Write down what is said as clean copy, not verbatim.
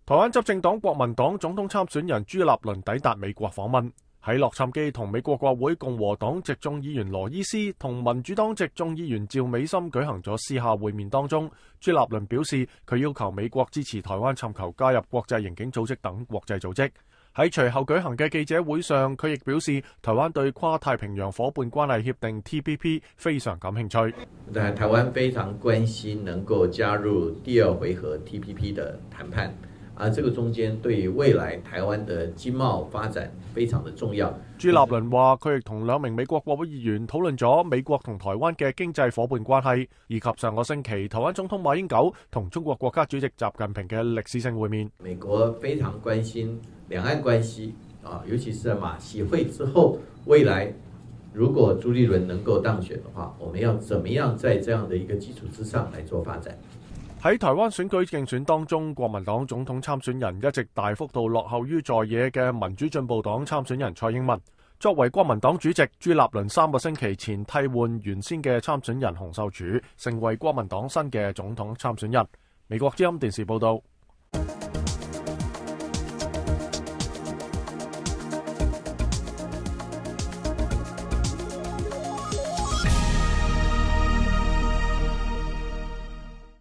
台灣執政黨國民黨總統參選人朱立倫抵達美國訪問，喺洛杉磯同美國國會共和黨籍眾議員羅伊斯同民主黨籍眾議員趙美心舉行咗私下會面當中，朱立倫表示佢要求美國支持台灣尋求加入國際刑警組織等國際組織。喺隨後舉行嘅記者會上，佢亦表示台灣對跨太平洋夥伴關係協定 TPP 非常感興趣。台灣非常關心能夠加入第二回合 TPP 的談判。這個中間對於未來台灣的經貿發展非常的重要。朱立倫話佢亦同兩名美國國會議員討論咗美國同台灣嘅經濟夥伴關係，以及上個星期台灣總統馬英九同中國國家主席習近平嘅歷史性會面。美國非常關心兩岸關係，尤其是馬習會之後，未來如果朱立倫能夠當選的話，我們要怎麼樣在這樣的一個基礎之上來做發展？喺台灣選舉競選當中，國民黨總統參選人一直大幅度落後於在野嘅民主進步黨參選人蔡英文。作為國民黨主席，朱立倫3個星期前替換原先嘅參選人洪秀柱，成為國民黨新嘅總統參選人。美國之音電視報道。